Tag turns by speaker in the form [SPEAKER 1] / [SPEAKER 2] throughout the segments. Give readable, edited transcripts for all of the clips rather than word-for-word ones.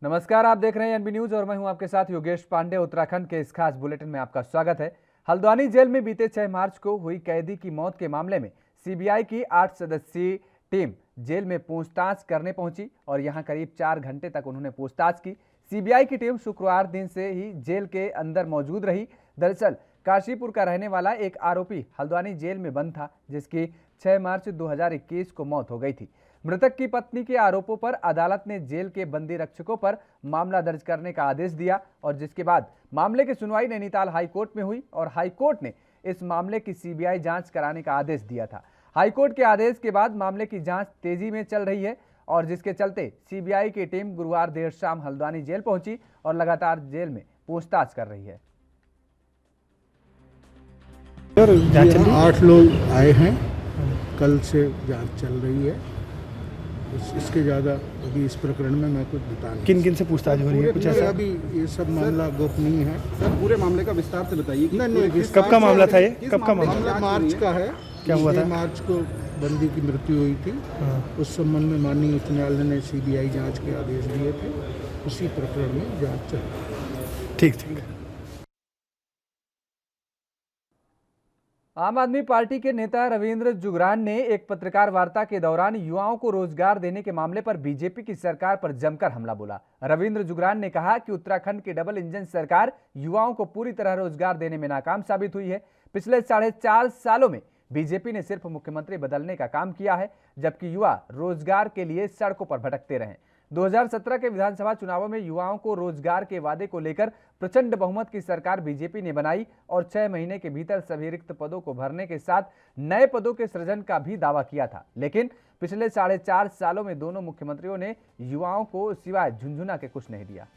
[SPEAKER 1] नमस्कार, आप देख रहे हैं एनबी न्यूज और मैं हूं आपके साथ योगेश पांडे। उत्तराखंड के इस खास बुलेटिन में आपका स्वागत है। हल्द्वानी जेल में बीते 6 मार्च को हुई कैदी की मौत के मामले में सीबीआई की 8 सदस्यीय टीम जेल में पूछताछ करने पहुंची और यहां करीब 4 घंटे तक उन्होंने पूछताछ की। सीबीआई की टीम शुक्रवार दिन से ही जेल के अंदर मौजूद रही। दरअसल काशीपुर का रहने वाला एक आरोपी हल्द्वानी जेल में बंद था, जिसकी 6 मार्च 2021 को मौत हो गई थी। मृतक की पत्नी के आरोपों पर अदालत ने जेल के बंदी रक्षकों पर मामला दर्ज करने का आदेश दिया और जिसके बाद मामले की सुनवाई नैनीताल हाईकोर्ट में हुई और हाईकोर्ट ने इस मामले की सीबीआई जांच कराने का आदेश दिया था। हाईकोर्ट के आदेश के बाद मामले की जांच तेजी में चल रही है और जिसके चलते सीबीआई की टीम गुरुवार देर शाम हल्द्वानी जेल पहुंची और लगातार जेल में पूछताछ कर रही है।
[SPEAKER 2] 8 लोग आए हैं, कल से जांच चल रही है। इसके ज़्यादा अभी इस प्रकरण में मैं कुछ बता नहीं।
[SPEAKER 3] किन किन से पूछताछ हो रही है? कुछ ऐसा
[SPEAKER 2] अभी ये सब मामला गोपनीय है।
[SPEAKER 4] सर, पूरे मामले का विस्तार से बताइए।
[SPEAKER 2] नहीं,
[SPEAKER 3] कब का मामला था ये? कब का मामला?
[SPEAKER 2] मार्च का है।
[SPEAKER 3] क्या हुआ था?
[SPEAKER 2] मार्च को बंदी की मृत्यु हुई थी। उस संबंध में माननीय उच्च न्यायालय ने सीबीआई जांच के आदेश दिए थे। उसी प्रकरण में जांच चल रही है।
[SPEAKER 3] ठीक।
[SPEAKER 1] आम आदमी पार्टी के नेता रविंद्र जुगरान ने एक पत्रकार वार्ता के दौरान युवाओं को रोजगार देने के मामले पर बीजेपी की सरकार पर जमकर हमला बोला। रविंद्र जुगरान ने कहा कि उत्तराखंड की डबल इंजन सरकार युवाओं को पूरी तरह रोजगार देने में नाकाम साबित हुई है। पिछले 4.5 सालों में बीजेपी ने सिर्फ मुख्यमंत्री बदलने का काम किया है, जबकि युवा रोजगार के लिए सड़कों पर भटकते रहे। 2017 के विधानसभा चुनावों में युवाओं को रोजगार के वादे को लेकर प्रचंड बहुमत की सरकार बीजेपी ने बनाई और 6 महीने के भीतर सभी रिक्त पदों को भरने के साथ नए पदों के सृजन का भी दावा किया था। लेकिन पिछले 4.5 सालों में दोनों मुख्यमंत्रियों ने युवाओं को सिवाय झुंझुना के कुछ नहीं दिया।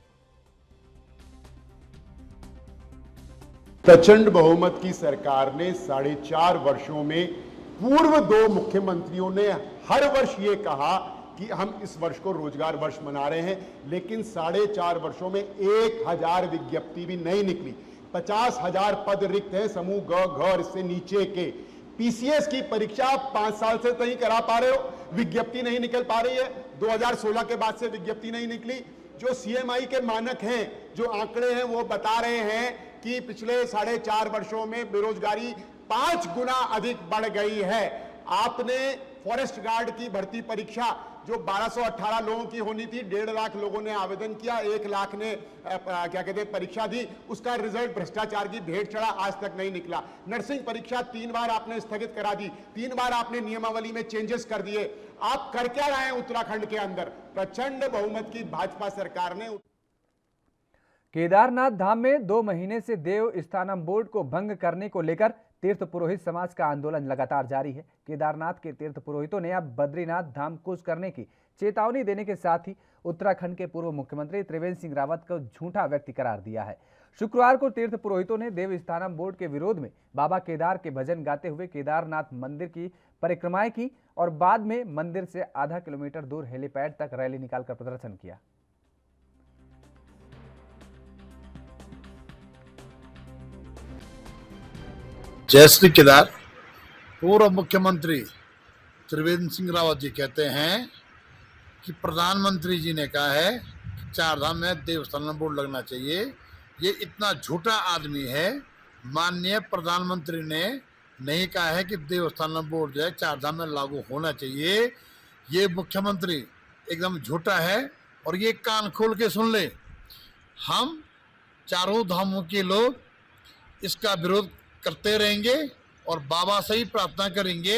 [SPEAKER 5] प्रचंड बहुमत की सरकार ने 4.5 वर्षों में पूर्व 2 मुख्यमंत्रियों ने हर वर्ष ये कहा कि हम इस वर्ष को रोजगार वर्ष मना रहे हैं, लेकिन 4.5 वर्षों में 1000 विज्ञप्ति भी नहीं निकली। 50,000 पद रिक्त हैं समूह ग घ और इससे नीचे के। पीसीएस की परीक्षा 5 साल से नहीं करा पा रहे हो, विज्ञप्ति नहीं निकल पा रही है। 2016 के बाद से विज्ञप्ति नहीं निकली। जो सीएमआई के मानक हैं, जो आंकड़े हैं, वो बता रहे हैं कि पिछले 4.5 वर्षों में बेरोजगारी 5 गुना अधिक बढ़ गई है। आपने फॉरेस्ट गार्ड की भर्ती परीक्षा जो 1218 लोगों की होनी थी, 1.5 लाख लोगों ने आवेदन किया, 1 लाख ने परीक्षा दी। उसका रिजल्ट भ्रष्टाचार की भेंट चढ़ा, आज तक नहीं निकला। नर्सिंग परीक्षा 3 बार आपने स्थगित करा दी, 3 बार आपने नियमावली में चेंजेस कर दिए। आप कर क्या रहे हैं उत्तराखंड के अंदर? प्रचंड बहुमत की भाजपा सरकार ने।
[SPEAKER 1] केदारनाथ धाम में 2 महीने से देव स्थानम बोर्ड को भंग करने को लेकर तीर्थ पुरोहित समाज का आंदोलन लगातार जारी है। केदारनाथ के तीर्थ पुरोहितों ने अब बद्रीनाथ धाम कूच करने की चेतावनी देने के साथ ही उत्तराखंड के पूर्व मुख्यमंत्री त्रिवेंद्र सिंह रावत को झूठा व्यक्ति करार दिया है। शुक्रवार को तीर्थ पुरोहितों ने देव स्थानम बोर्ड के विरोध में बाबा केदार के भजन गाते हुए केदारनाथ मंदिर की परिक्रमाएं की और बाद में मंदिर से आधा किलोमीटर दूर हेलीपैड तक रैली निकालकर प्रदर्शन किया।
[SPEAKER 6] जय श्री केदार। पूर्व मुख्यमंत्री त्रिवेंद्र सिंह रावत जी कहते हैं कि प्रधानमंत्री जी ने कहा है कि 4 धाम में देवस्थानम बोर्ड लगना चाहिए। ये इतना झूठा आदमी है। माननीय प्रधानमंत्री ने नहीं कहा है कि देवस्थानम बोर्ड जो है 4 धाम में लागू होना चाहिए। ये मुख्यमंत्री एकदम झूठा है और ये कान खोल के सुन ले। हम चारों धामों के लोग इसका विरोध करते रहेंगे और बाबा से ही प्रार्थना करेंगे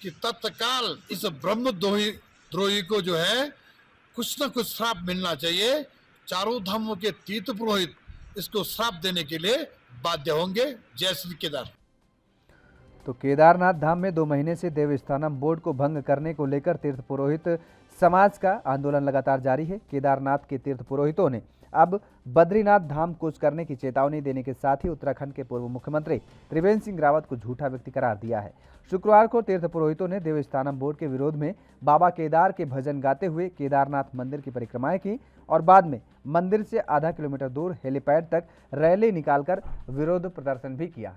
[SPEAKER 6] कि तत्काल इस ब्रह्म द्रोही को जो है कुछ न कुछ श्राप मिलना चाहिए। चारों धामों के तीर्थ पुरोहित इसको श्राप देने के लिए बाध्य होंगे। जय श्री केदार।
[SPEAKER 1] तो केदारनाथ धाम में 2 महीने से देवस्थानम बोर्ड को भंग करने को लेकर तीर्थ पुरोहित समाज का आंदोलन लगातार जारी है। केदारनाथ के तीर्थ पुरोहितों ने अब बद्रीनाथ धाम कूच करने की चेतावनी देने के साथ ही उत्तराखंड के पूर्व मुख्यमंत्री त्रिवेंद्र सिंह रावत को झूठा व्यक्ति करार दिया है। शुक्रवार को तीर्थ पुरोहितों ने देवस्थानम बोर्ड के विरोध में बाबा केदार के भजन गाते हुए केदारनाथ मंदिर की परिक्रमाएं की और बाद में मंदिर से आधा किलोमीटर दूर हेलीपैड तक रैली निकालकर विरोध प्रदर्शन भी किया।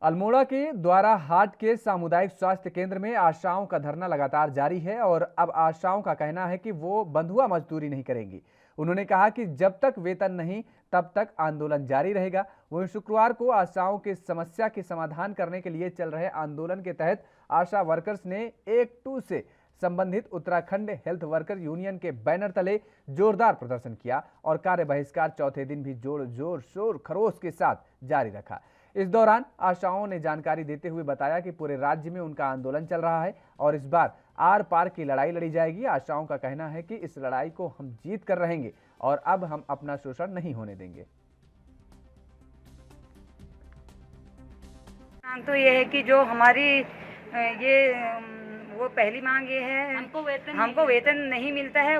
[SPEAKER 1] अल्मोड़ा के द्वारा हाट के सामुदायिक स्वास्थ्य केंद्र में आशाओं का धरना लगातार जारी है और अब आशाओं का कहना है कि वो बंधुआ मजदूरी नहीं करेंगी। उन्होंने कहा कि जब तक वेतन नहीं तब तक आंदोलन जारी रहेगा। वहीं शुक्रवार को आशाओं की समस्या के समाधान करने के लिए चल रहे आंदोलन के तहत आशा वर्कर्स ने 1-2 से संबंधित उत्तराखंड हेल्थ वर्कर यूनियन के बैनर तले जोरदार प्रदर्शन किया और कार्य बहिष्कार चौथे दिन भी जोर शोर खरोश के साथ जारी रखा। इस दौरान आशाओं ने जानकारी देते हुए बताया कि पूरे राज्य में उनका आंदोलन चल रहा है और इस बार आर पार की लड़ाई लड़ी जाएगी। आशाओं का कहना है कि इस लड़ाई को हम जीत कर रहेंगे और अब हम अपना शोषण नहीं होने देंगे।
[SPEAKER 7] मांग तो ये है कि जो हमारी वो पहली मांग ये है, हमको वेतन नहीं मिलता है,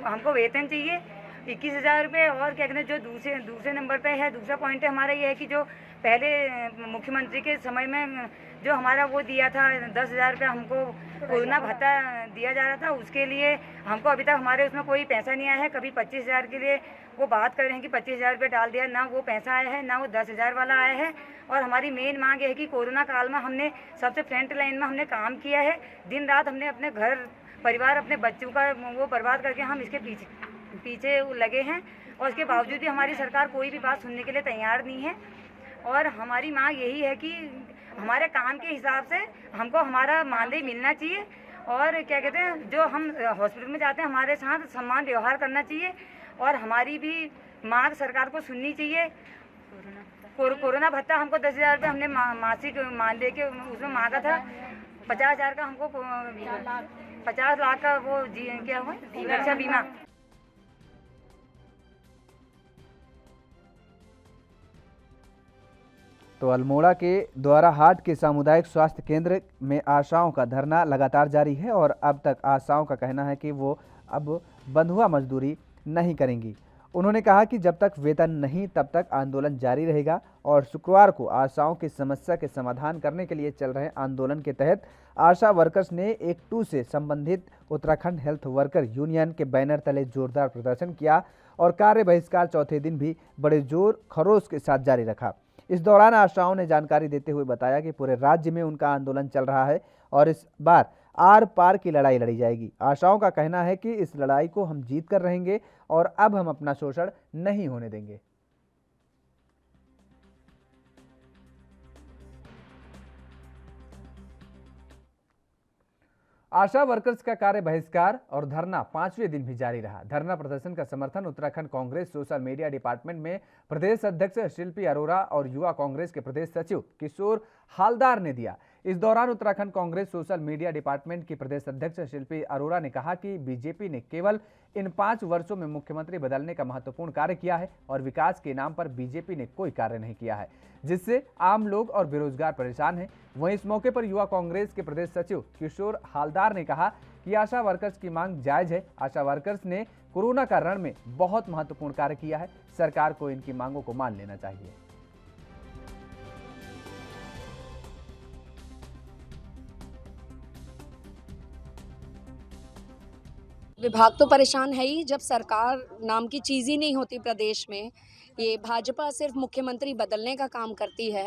[SPEAKER 7] हमको वेतन चाहिए 21,000 रुपये। और क्या कहते हैं, जो दूसरे नंबर पे है, दूसरा पॉइंट है हमारा ये है कि जो पहले मुख्यमंत्री के समय में जो हमारा वो दिया था 10,000 रुपये हमको कोरोना भत्ता दिया जा रहा था, उसके लिए हमको अभी तक हमारे उसमें कोई पैसा नहीं आया है। कभी 25,000 के लिए वो बात कर रहे हैं कि 25,000 रुपये डाल दिया, ना वो पैसा आया है ना वो 10,000 वाला आया है। और हमारी मेन मांग है कि कोरोना काल में हमने सबसे फ्रंट लाइन में हमने काम किया है, दिन रात हमने अपने घर परिवार अपने बच्चों का वो बर्बाद करके हम इसके पीछे लगे हैं और इसके बावजूद भी हमारी सरकार कोई भी बात सुनने के लिए तैयार नहीं है। और हमारी मांग यही है कि हमारे काम के हिसाब से हमको हमारा मानदेय मिलना चाहिए और क्या कहते हैं, जो हम हॉस्पिटल में जाते हैं हमारे साथ सम्मान व्यवहार करना चाहिए और हमारी भी मांग सरकार को सुननी चाहिए। कोरोना भत्ता हमको 10,000 रुपये हमने मासिक मानदेय के उसमें मांगा था, 50,000 का हमको 50 लाख का वो क्या हुआ सुरक्षा बीमा।
[SPEAKER 1] तो अल्मोड़ा के द्वारा हाट के सामुदायिक स्वास्थ्य केंद्र में आशाओं का धरना लगातार जारी है और अब तक आशाओं का कहना है कि वो अब बंधुआ मजदूरी नहीं करेंगी। उन्होंने कहा कि जब तक वेतन नहीं तब तक आंदोलन जारी रहेगा और शुक्रवार को आशाओं की समस्या के समाधान करने के लिए चल रहे आंदोलन के तहत आशा वर्कर्स ने 1-2 से संबंधित उत्तराखंड हेल्थ वर्कर यूनियन के बैनर तले जोरदार प्रदर्शन किया और कार्य बहिष्कार चौथे दिन भी बड़े जोर खरोश के साथ जारी रखा। इस दौरान आशाओं ने जानकारी देते हुए बताया कि पूरे राज्य में उनका आंदोलन चल रहा है और इस बार आर पार की लड़ाई लड़ी जाएगी। आशाओं का कहना है कि इस लड़ाई को हम जीत कर रहेंगे और अब हम अपना शोषण नहीं होने देंगे। आशा वर्कर्स का कार्य बहिष्कार और धरना 5वें दिन भी जारी रहा। धरना प्रदर्शन का समर्थन Uttarakhand Congress social media department में प्रदेश अध्यक्ष शिल्पी अरोरा और युवा कांग्रेस के प्रदेश सचिव किशोर हालदार ने दिया। इस दौरान Uttarakhand Congress social media department की प्रदेश अध्यक्ष शिल्पी अरोरा ने कहा कि बीजेपी ने केवल इन 5 वर्षों में मुख्यमंत्री बदलने का महत्वपूर्ण कार्य किया है और विकास के नाम पर बीजेपी ने कोई कार्य नहीं किया है, जिससे आम लोग और बेरोजगार परेशान हैं। वहीं इस मौके पर युवा कांग्रेस के प्रदेश सचिव किशोर हालदार ने कहा कि आशा वर्कर्स की मांग जायज है। आशा वर्कर्स ने कोरोना का रण में बहुत महत्वपूर्ण कार्य किया है, सरकार को इनकी मांगों को मान लेना चाहिए।
[SPEAKER 8] विभाग तो परेशान है ही, जब सरकार नाम की चीज़ ही नहीं होती प्रदेश में। ये भाजपा सिर्फ मुख्यमंत्री बदलने का काम करती है।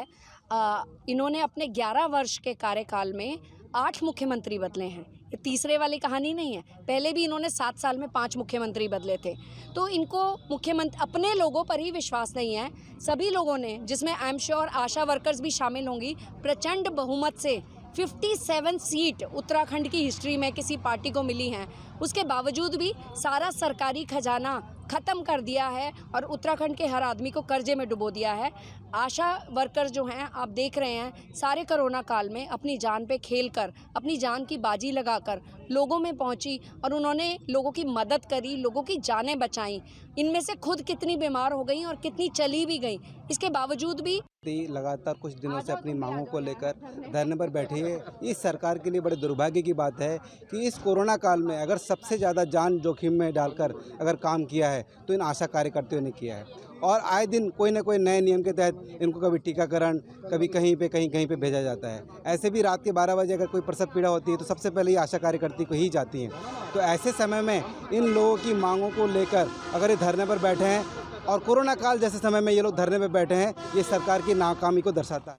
[SPEAKER 8] इन्होंने अपने 11 वर्ष के कार्यकाल में 8 मुख्यमंत्री बदले हैं। ये तीसरे वाली कहानी नहीं है, पहले भी इन्होंने 7 साल में 5 मुख्यमंत्री बदले थे। तो इनको मुख्यमंत्री अपने लोगों पर ही विश्वास नहीं है। सभी लोगों ने, जिसमें I am sure Asha workers भी शामिल होंगी, प्रचंड बहुमत से 57 सीट उत्तराखंड की हिस्ट्री में किसी पार्टी को मिली हैं, उसके बावजूद भी सारा सरकारी खजाना ख़त्म कर दिया है और उत्तराखंड के हर आदमी को कर्जे में डुबो दिया है। आशा वर्कर्स जो हैं, आप देख रहे हैं, सारे कोरोना काल में अपनी जान पे खेल कर, अपनी जान की बाजी लगाकर लोगों में पहुंची और उन्होंने लोगों की मदद करी, लोगों की जानें बचाई। इनमें से खुद कितनी बीमार हो गई और कितनी चली भी गई, इसके बावजूद भी
[SPEAKER 4] लगातार कुछ दिनों से अपनी मांगों को लेकर धरने पर बैठी है। इस सरकार के लिए बड़े दुर्भाग्य की बात है कि इस कोरोना काल में अगर सबसे ज़्यादा जान जोखिम में डालकर अगर काम किया है तो इन आशा कार्यकर्ताओं ने किया है। और आए दिन कोई ना कोई नए नियम के तहत इनको कभी टीकाकरण, कभी कहीं पे भेजा जाता है। ऐसे भी रात के 12 बजे अगर कोई प्रसव पीड़ा होती है तो सबसे पहले ये आशा कार्यकर्ती को ही जाती हैं। तो ऐसे समय में इन लोगों की मांगों को लेकर अगर ये धरने पर बैठे हैं और कोरोना काल जैसे समय में ये लोग धरने पर बैठे हैं, ये सरकार की नाकामी को दर्शाता है।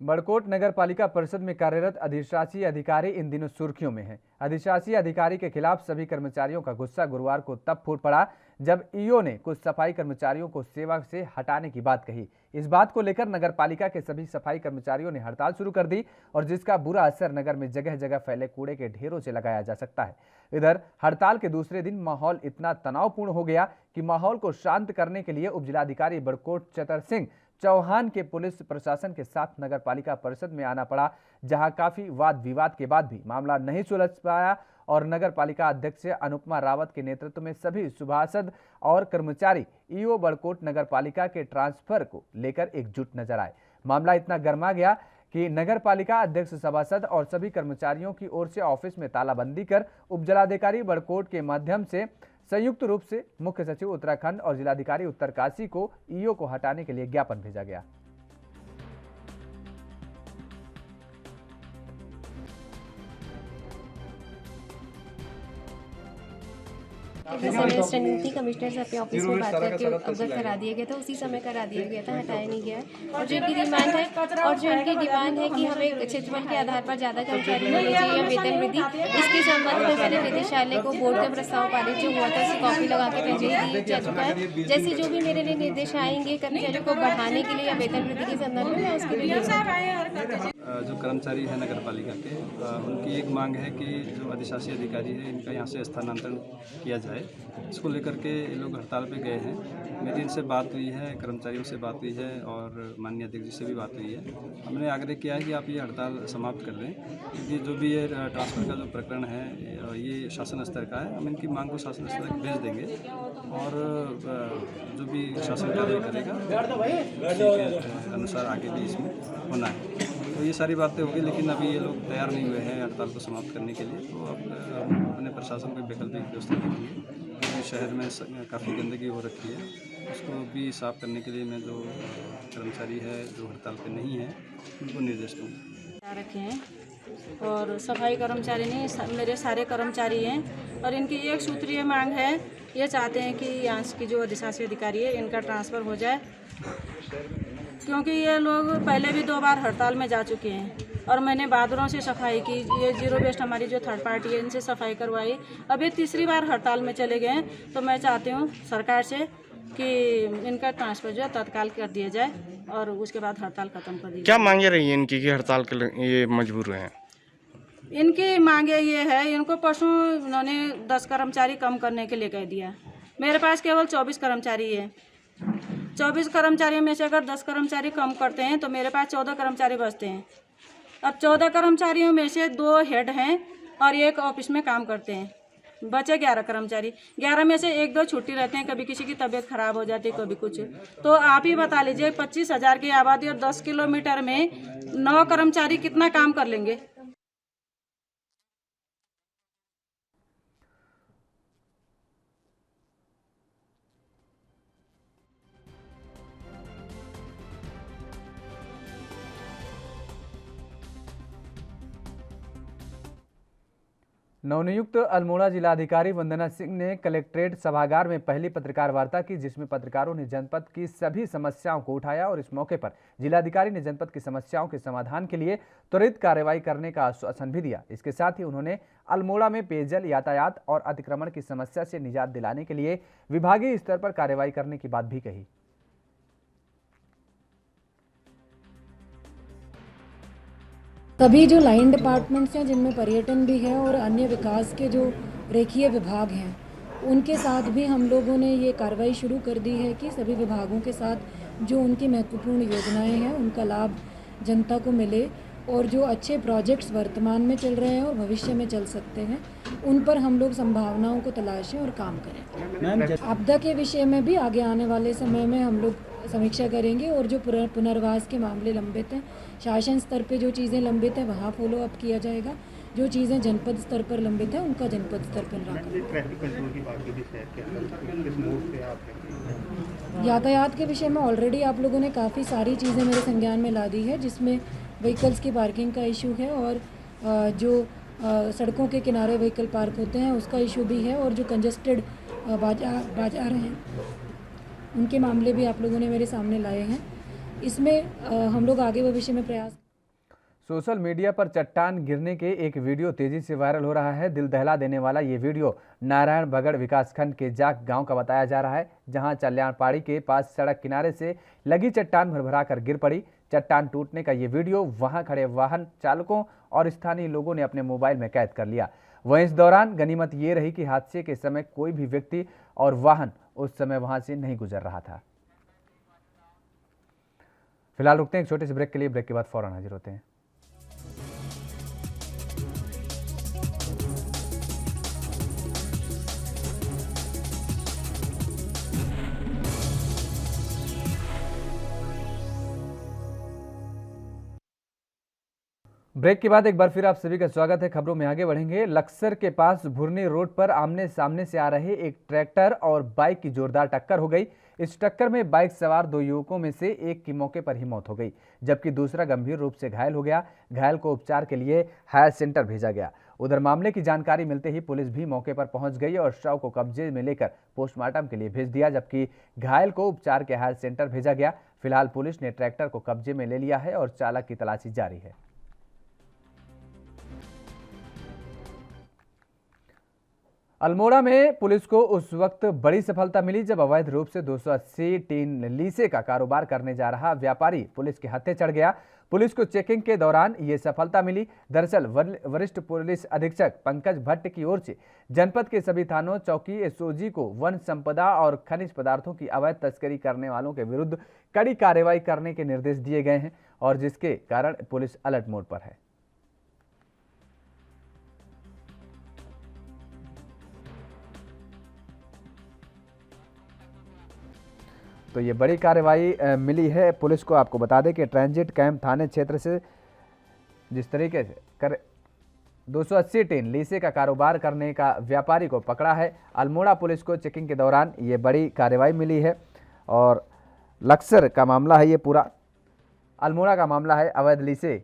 [SPEAKER 1] बड़कोट नगर पालिका परिषद में कार्यरत अधिशासी अधिकारी इन दिनों सुर्खियों में हैं। अधिशासी अधिकारी के खिलाफ सभी कर्मचारियों का गुस्सा गुरुवार को तब फूट पड़ा जब ईओ ने कुछ सफाई कर्मचारियों को सेवा से हटाने की बात कही। इस बात को लेकर नगर पालिका के सभी सफाई कर्मचारियों ने हड़ताल शुरू कर दी और जिसका बुरा असर नगर में जगह जगह फैले कूड़े के ढेरों से लगाया जा सकता है। इधर हड़ताल के दूसरे दिन माहौल इतना तनावपूर्ण हो गया कि माहौल को शांत करने के लिए उपजिलाधिकारी बड़कोट चतर सिंह चौहान के पुलिस प्रशासन के साथ नगर पालिका परिषद में आना पड़ा, जहां काफी वाद विवाद के बाद भी मामला नहीं सुलझ पाया और नगर पालिका अध्यक्ष अनुपमा रावत के नेतृत्व में सभी सभासद और कर्मचारी ईओ बड़कोट नगर पालिका के ट्रांसफर को लेकर एकजुट नजर आए। मामला इतना गर्मा गया कि नगर पालिका अध्यक्ष, सभासद और सभी कर्मचारियों की ओर से ऑफिस में तालाबंदी कर उपजिलाधिकारी बड़कोट के माध्यम से संयुक्त रूप से मुख्य सचिव उत्तराखंड और जिलाधिकारी उत्तरकाशी को ईओ को हटाने के लिए ज्ञापन भेजा गया।
[SPEAKER 9] समय स्टैंडिंग थी, कमिश्नर से अपने ऑफिस में बात करके अवगत करा दिया गया था, उसी समय करा दिया गया था, हटाया नहीं गया है। और जो इनकी डिमांड है कि हमें क्षेत्रफल के आधार पर ज़्यादा कर्मचारी होने चाहिए या वेतन वृद्धि, इसके संबंध में मैंने निदेशालय को बोर्ड का प्रस्ताव पारित जो हुआ था उसकी कॉपी लगा के पहले ही दिया जा चुका है। जैसे जो भी मेरे लिए निर्देश आएंगे कर्मचारियों को बढ़ाने के लिए या वेतन वृद्धि के संदर्भ में, मैं उसके लिए
[SPEAKER 10] जो कर्मचारी है नगर पालिका के, उनकी एक मांग है कि जो अधिशासी अधिकारी है इनका यहाँ से स्थानांतरण किया जाए। इसको लेकर के ये लोग हड़ताल पे गए हैं। मेरी इनसे बात हुई है, कर्मचारियों से बात हुई है और माननीय अध्यक्ष जी से भी बात हुई है। हमने आग्रह किया है कि आप ये हड़ताल समाप्त कर दें, क्योंकि जो भी ये ट्रांसफ़र का जो प्रकरण है ये शासन स्तर का है। हम इनकी मांग को शासन स्तर तक भेज देंगे और जो भी शासन कार्य करेगा उसके अनुसार आगे भी इसमें होना है। तो ये सारी बातें होगी, लेकिन अभी ये लोग तैयार नहीं हुए हैं हड़ताल को समाप्त करने के लिए। तो अब अपने प्रशासन को वैकल्पिक व्यवस्था देंगे। शहर में काफ़ी गंदगी हो रखी है, उसको भी साफ करने के लिए मैं जो कर्मचारी है जो हड़ताल पे नहीं है उनको निर्देश दूँगा।
[SPEAKER 11] रखे हैं और सफाई कर्मचारी नहीं, मेरे सारे कर्मचारी हैं और इनकी एक सूत्रीय मांग है। ये चाहते हैं कि यहाँ की जो अधिशासी अधिकारी है इनका ट्रांसफ़र हो जाए, क्योंकि ये लोग पहले भी 2 बार हड़ताल में जा चुके हैं और मैंने बादरों से सफाई की। ये जीरो वेस्ट हमारी जो थर्ड पार्टी है इनसे सफाई करवाई। अब ये तीसरी बार हड़ताल में चले गए हैं, तो मैं चाहती हूँ सरकार से कि इनका ट्रांसफ़र जो है तत्काल कर दिया जाए और उसके बाद हड़ताल ख़त्म कर दी जाए।
[SPEAKER 3] क्या मांगे रही है इनकी कि हड़ताल के लिए ये मजबूर हैं?
[SPEAKER 11] इनकी मांगे ये है, इनको परसों उन्होंने 10 कर्मचारी कम करने के लिए कह दिया। मेरे पास केवल 24 कर्मचारी है। 24 कर्मचारियों में से अगर 10 कर्मचारी कम करते हैं तो मेरे पास 14 कर्मचारी बचते हैं। अब 14 कर्मचारियों में से 2 हेड हैं और 1 ऑफिस में काम करते हैं, बचे 11 कर्मचारी। 11 में से 1-2 छुट्टी रहते हैं, कभी किसी की तबीयत खराब हो जाती है, कभी कुछ। तो आप ही बता लीजिए 25,000 की आबादी और 10 किलोमीटर में 9 कर्मचारी कितना काम कर लेंगे।
[SPEAKER 1] नवनियुक्त अल्मोड़ा जिलाधिकारी वंदना सिंह ने कलेक्ट्रेट सभागार में पहली पत्रकार वार्ता की, जिसमें पत्रकारों ने जनपद की सभी समस्याओं को उठाया और इस मौके पर जिलाधिकारी ने जनपद की समस्याओं के समाधान के लिए त्वरित कार्रवाई करने का आश्वासन भी दिया। इसके साथ ही उन्होंने अल्मोड़ा में पेयजल, यातायात और अतिक्रमण की समस्या से निजात दिलाने के लिए विभागीय स्तर पर कार्रवाई करने की बात भी कही।
[SPEAKER 12] सभी जो लाइन डिपार्टमेंट्स हैं जिनमें पर्यटन भी है और अन्य विकास के जो रेखीय विभाग हैं उनके साथ भी हम लोगों ने ये कार्रवाई शुरू कर दी है कि सभी विभागों के साथ जो उनकी महत्वपूर्ण योजनाएं हैं उनका लाभ जनता को मिले और जो अच्छे प्रोजेक्ट्स वर्तमान में चल रहे हैं और भविष्य में चल सकते हैं उन पर हम लोग संभावनाओं को तलाशें और काम करें। आपदा के विषय में भी आगे आने वाले समय में हम लोग समीक्षा करेंगे और जो पुनर्वास के मामले लंबित हैं, शासन स्तर पे जो चीज़ें लंबित हैं वहाँ फॉलो अप किया जाएगा। जो चीज़ें जनपद स्तर पर लंबित हैं उनका जनपद स्तर पर ट्रैफिक कंट्रोल की बात भी है, किस मोड पे आप यातायात के विषय में ऑलरेडी आप लोगों ने काफ़ी सारी चीज़ें मेरे संज्ञान में ला दी है, जिसमें व्हीकल्स की पार्किंग का इशू है और जो सड़कों के किनारे व्हीकल पार्क होते हैं उसका इशू भी है और जो कंजेस्टेड बाजार हैं उनके मामले भी आप लोगों ने मेरे सामने लाए हैं। इसमें हम लोग आगे भविष्य में प्रयास
[SPEAKER 1] सोशल मीडिया पर चट्टान गिरने के एक वीडियो तेजी से वायरल हो रहा है। दिल दहला देने वाला ये वीडियो नारायण बगड़ विकासखंड के जाक गांव का बताया जा रहा है, जहां चल्याणपाड़ी के पास सड़क किनारे से लगी चट्टान भरभरा कर गिर पड़ी। चट्टान टूटने का ये वीडियो वहां खड़े वाहन चालकों और स्थानीय लोगों ने अपने मोबाइल में कैद कर लिया। वहीं इस दौरान गनीमत ये रही कि हादसे के समय कोई भी व्यक्ति और वाहन उस समय वहां से नहीं गुजर रहा था। फिलहाल रुकते हैं एक छोटे से ब्रेक के लिए। ब्रेक के बाद फौरन हाजिर होते हैं। ब्रेक के बाद एक बार फिर आप सभी का स्वागत है। खबरों में आगे बढ़ेंगे। लक्सर के पास भुरनी रोड पर आमने सामने से आ रहे एक ट्रैक्टर और बाइक की जोरदार टक्कर हो गई। इस टक्कर में बाइक सवार 2 युवकों में से एक की मौके पर ही मौत हो गई, जबकि दूसरा गंभीर रूप से घायल हो गया। घायल को उपचार के लिए हायर सेंटर भेजा गया। उधर मामले की जानकारी मिलते ही पुलिस भी मौके पर पहुंच गई और शव को कब्जे में लेकर पोस्टमार्टम के लिए भेज दिया, जबकि घायल को उपचार के हायर सेंटर भेजा गया। फिलहाल पुलिस ने ट्रैक्टर को कब्जे में ले लिया है और चालक की तलाशी जारी है। अल्मोड़ा में पुलिस को उस वक्त बड़ी सफलता मिली जब अवैध रूप से 280 टीन लीसे का कारोबार करने जा रहा व्यापारी पुलिस के हत्थे चढ़ गया। पुलिस को चेकिंग के दौरान ये सफलता मिली। दरअसल वरिष्ठ पुलिस अधीक्षक पंकज भट्ट की ओर से जनपद के सभी थानों चौकी एसओजी को वन संपदा और खनिज पदार्थों की अवैध तस्करी करने वालों के विरुद्ध कड़ी कार्रवाई करने के निर्देश दिए गए हैं और जिसके कारण पुलिस अलर्ट मोड पर है। तो ये बड़ी कार्रवाई मिली है पुलिस को। आपको बता दें कि ट्रांजिट कैंप थाने क्षेत्र से जिस तरीके से 280 टीन लीसे का कारोबार करने का व्यापारी को पकड़ा है। अल्मोड़ा पुलिस को चेकिंग के दौरान ये बड़ी कार्रवाई मिली है और लक्सर का मामला है। ये पूरा अल्मोड़ा का मामला है। अवैध लीसे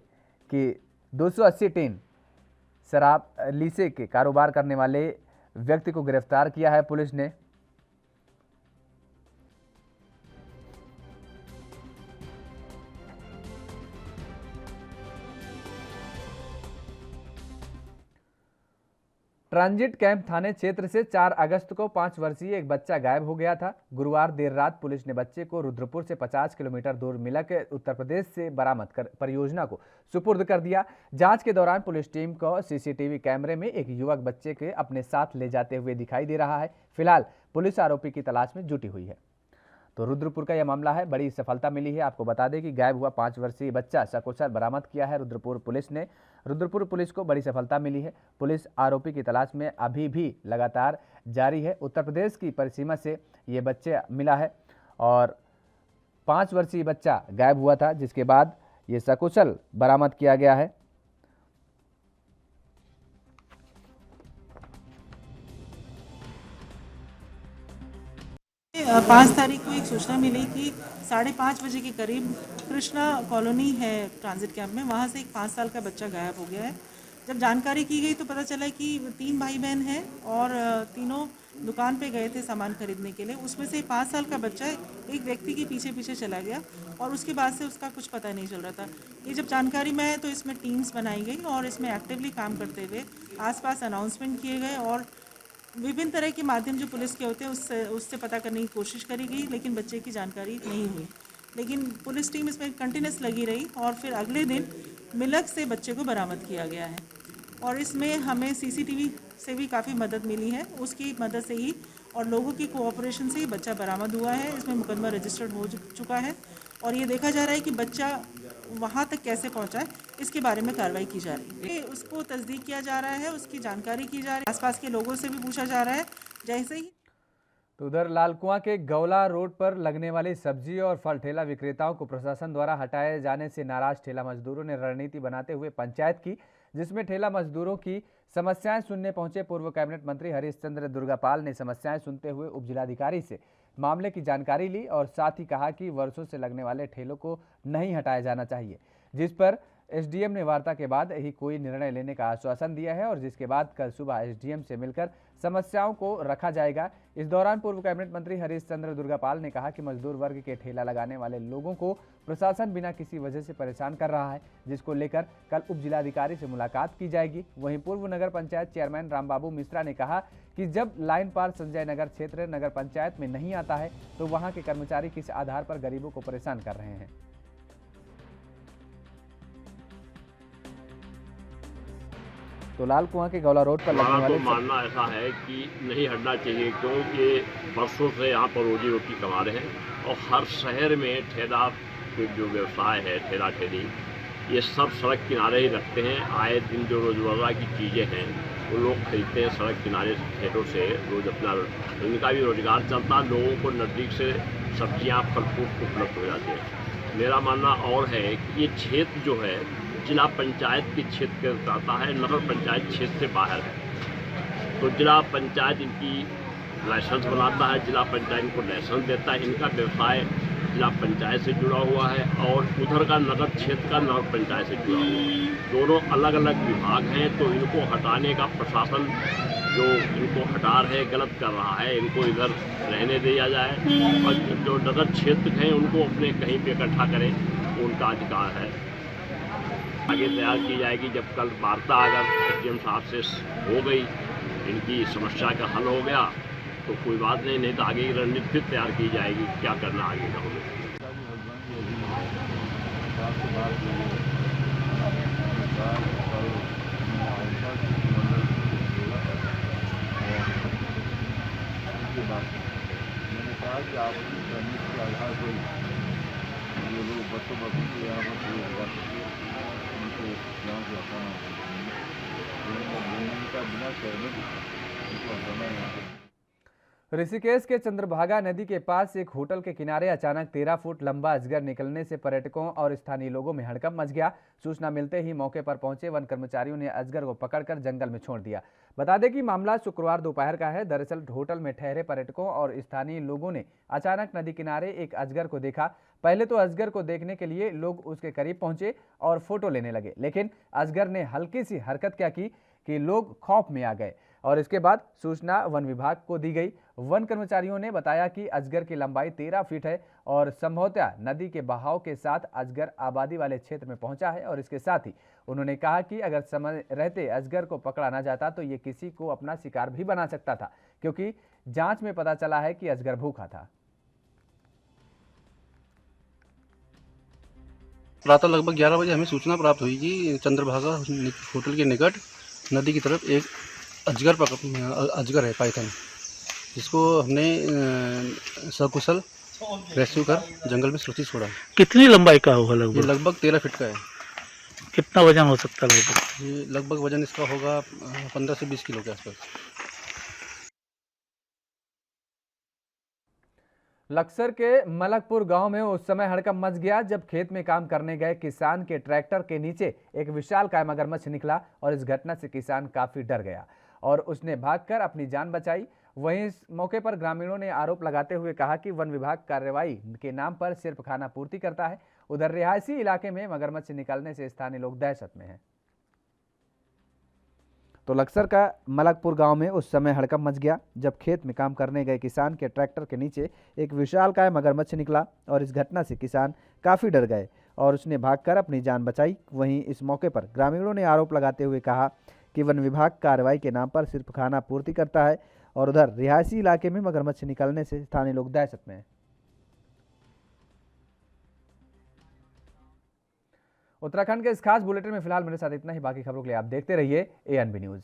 [SPEAKER 1] की 280 टीन शराब लीसे के कारोबार करने वाले व्यक्ति को गिरफ्तार किया है पुलिस ने। ट्रांजिट कैंप थाने क्षेत्र से 4 अगस्त को 5 वर्षीय एक बच्चा गायब हो गया था। गुरुवार देर रात पुलिस ने बच्चे को रुद्रपुर से 50 किलोमीटर दूर मिलक उत्तर प्रदेश से बरामद कर परियोजना को सुपुर्द कर दिया। जांच के दौरान पुलिस टीम को सीसीटीवी कैमरे में एक युवक बच्चे के अपने साथ ले जाते हुए दिखाई दे रहा है। फिलहाल पुलिस आरोपी की तलाश में जुटी हुई है। तो रुद्रपुर का यह मामला है। बड़ी सफलता मिली है। आपको बता दें कि गायब हुआ 5 वर्षीय बच्चा सकुशल बरामद किया है रुद्रपुर पुलिस ने। रुद्रपुर पुलिस को बड़ी सफलता मिली है। पुलिस आरोपी की तलाश में अभी भी लगातार जारी है। उत्तर प्रदेश की परिसीमा से ये बच्चे मिला है और 5 वर्षीय बच्चा गायब हुआ था, जिसके बाद ये सकुशल बरामद किया गया है।
[SPEAKER 13] 5 तारीख को एक सूचना मिली कि 5:30 बजे के करीब कृष्णा कॉलोनी है ट्रांजिट कैंप में, वहाँ से एक 5 साल का बच्चा गायब हो गया है। जब जानकारी की गई तो पता चला कि 3 भाई बहन हैं और तीनों दुकान पे गए थे सामान खरीदने के लिए। उसमें से 5 साल का बच्चा एक व्यक्ति के पीछे पीछे चला गया और उसके बाद से उसका कुछ पता नहीं चल रहा था। ये जब जानकारी में आया तो इसमें टीम्स बनाई गई और इसमें एक्टिवली काम करते हुए आसपास अनाउंसमेंट किए गए और विभिन्न तरह के माध्यम जो पुलिस के होते हैं उससे पता करने की कोशिश करी गई, लेकिन बच्चे की जानकारी नहीं हुई। लेकिन पुलिस टीम इसमें कंटिन्यूस लगी रही और फिर अगले दिन मिलक से बच्चे को बरामद किया गया है और इसमें हमें सीसीटीवी से भी काफ़ी मदद मिली है। उसकी मदद से ही और लोगों की कोऑपरेशन से ही बच्चा बरामद हुआ है। इसमें मुकदमा रजिस्टर्ड हो चुका है और ये देखा जा रहा है कि बच्चा वहाँ तक कैसे पहुँचा है, इसके बारे में कार्रवाई की जा रही है। उसको तस्दीक किया जा रहा है, उसकी जानकारी की जा रही है, आसपास के लोगों से भी पूछा जा रहा है। जैसे ही
[SPEAKER 1] तो उधर लालकुआं के गौला रोड पर लगने वाली सब्जी और फल ठेला विक्रेताओं को प्रशासन द्वारा हटाए जाने से नाराज ठेला मजदूरों ने रणनीति बनाते हुए पंचायत की, जिसमें ठेला मजदूरों की समस्याएं सुनने पहुंचे पूर्व कैबिनेट मंत्री हरीश चंद्र दुर्गापाल ने समस्याएं सुनते हुए उपजिलाधिकारी से मामले की जानकारी ली और साथ ही कहा कि वर्षों से लगने वाले ठेलों को नहीं हटाया जाना चाहिए, जिस पर एसडीएम ने वार्ता के बाद ही कोई निर्णय लेने का आश्वासन दिया है और जिसके बाद कल सुबह एसडीएम से मिलकर समस्याओं को रखा जाएगा। इस दौरान पूर्व कैबिनेट मंत्री हरीश चंद्र दुर्गापाल ने कहा कि मजदूर वर्ग के ठेला लगाने वाले लोगों को प्रशासन बिना किसी वजह से परेशान कर रहा है, जिसको लेकर कल उप जिलाधिकारी से मुलाकात की जाएगी। वहीं पूर्व नगर पंचायत चेयरमैन रामबाबू मिश्रा ने कहा कि जब लाइन पार संजय नगर क्षेत्र नगर पंचायत में नहीं आता है तो वहां के कर्मचारी किस आधार पर गरीबों को परेशान कर रहे हैं। तो लाल कुआं के गौला रोड पर लगने वाले
[SPEAKER 14] मानना ऐसा है कि नहीं हटना चाहिए, क्योंकि वर्षों से यहाँ पर रोजी रोटी कमा रहे हैं और हर शहर में ठेला के जो व्यवसाय है, ठेला ठेली, ये सब सड़क किनारे ही रखते हैं। आए दिन जो रोजमर्रा की चीज़ें हैं वो लोग खरीदते हैं सड़क किनारे ठेलों से, रोज अपना इनका भी रोजगार चलता, लोगों को नज़दीक से सब्जियाँ फल फ्रूट उपलब्ध हो जाते हैं। मेरा मानना और है कि ये क्षेत्र जो है जिला पंचायत के क्षेत्र के अंतर्गत आता है, नगर पंचायत क्षेत्र से बाहर है। तो जिला पंचायत इनकी लाइसेंस बनाता है, जिला पंचायत इनको लाइसेंस देता है, इनका व्यवसाय जिला पंचायत से जुड़ा हुआ है और उधर का नगर क्षेत्र का नगर पंचायत से जुड़ा हुआ है। दोनों अलग अलग विभाग हैं, तो इनको हटाने का प्रशासन जो इनको हटा रहे गलत कर रहा है, इनको इधर रहने दिया जाए और जो नगर क्षेत्र हैं उनको अपने कहीं पे इकट्ठा करें, उनका अधिकार है। आगे तैयार की जाएगी। जब कल वार्ता अगर एसडीएम साहब से हो गई, इनकी समस्या का हल हो गया तो कोई बात नहीं तो आगे की रणनीति फिर तैयार की जाएगी, क्या करना आगे का होगा।
[SPEAKER 15] मैंने कहा कि आप रणनीति के आधार पर ये लोग बच्चों के यहाँ पर लगा सकते, उनको यहाँ से हटाना का बिना सहमति उनको हटाना यहाँ से।
[SPEAKER 1] ऋषिकेश के चंद्रभागा नदी के पास एक होटल के किनारे अचानक 13 फुट लंबा अजगर निकलने से पर्यटकों और स्थानीय लोगों में हड़कंप मच गया। सूचना मिलते ही मौके पर पहुंचे वन कर्मचारियों ने अजगर को पकड़कर जंगल में छोड़ दिया। बता दें कि मामला शुक्रवार दोपहर का है। दरअसल होटल में ठहरे पर्यटकों और स्थानीय लोगों ने अचानक नदी किनारे एक अजगर को देखा। पहले तो अजगर को देखने के लिए लोग उसके करीब पहुंचे और फोटो लेने लगे, लेकिन अजगर ने हल्की सी हरकत क्या की कि लोग खौफ में आ गए और इसके बाद सूचना वन विभाग को दी गई। वन कर्मचारियों ने बताया कि अजगर की लंबाई 13 फीट है और संभवतः नदी के बहाव के साथ अजगर आबादी वाले क्षेत्र में पहुंचा है और इसके साथ ही उन्होंने कहा कि अगर समय रहते अजगर को पकड़ा ना जाता तो ये किसी को अपना शिकार भी बना सकता था, क्योंकि जांच में पता चला है कि अजगर भूखा था।
[SPEAKER 16] प्रातः लगभग 11 बजे हमें सूचना प्राप्त हुई कि चंद्रभागा होटल के निकट नदी की तरफ एक अजगर है, पाइथन, जिसको हमने सकुशल रेस्क्यू कर जंगल में सुरक्षित छोड़ा।
[SPEAKER 17] कितनी लंबाई का होगा लगभग?
[SPEAKER 16] ये लगभग 13 फीट का है।
[SPEAKER 17] कितना वजन हो सकता है लगभग?
[SPEAKER 16] ये लगभग वजन इसका होगा 15 से 20 किलो के आसपास।
[SPEAKER 1] लक्सर के मलकपुर गांव में उस समय हड़कंप मच गया जब खेत में काम करने गए किसान के ट्रैक्टर के नीचे एक विशालकाय मगरमच्छ निकला और इस घटना से किसान काफी डर गया और उसने भागकर अपनी जान बचाई। वहीं इस मौके पर ग्रामीणों ने आरोप लगाते हुए कहा कि वन विभाग कार्रवाई के नाम पर सिर्फ खाना पूर्ति करता है। उधर रिहायशी इलाके में मगरमच्छ निकलने से स्थानीय लोग दहशत में हैं। तो लक्सर का मलकपुर गांव में उस समय हड़कंप मच गया जब खेत में काम करने गए किसान के ट्रैक्टर के नीचे एक विशालकाय मगरमच्छ निकला और इस घटना से किसान काफ़ी डर गए और उसने भागकर अपनी जान बचाई। वहीं इस मौके पर ग्रामीणों ने आरोप लगाते हुए कहा कि वन विभाग कार्रवाई के नाम पर सिर्फ खाना पूर्ति करता है और उधर रिहायशी इलाके में मगरमच्छ निकलने से स्थानीय लोग दहशत में हैं। उत्तराखंड के इस खास बुलेटिन में फिलहाल मेरे साथ इतना ही। बाकी खबरों के लिए आप देखते रहिए ANB न्यूज़।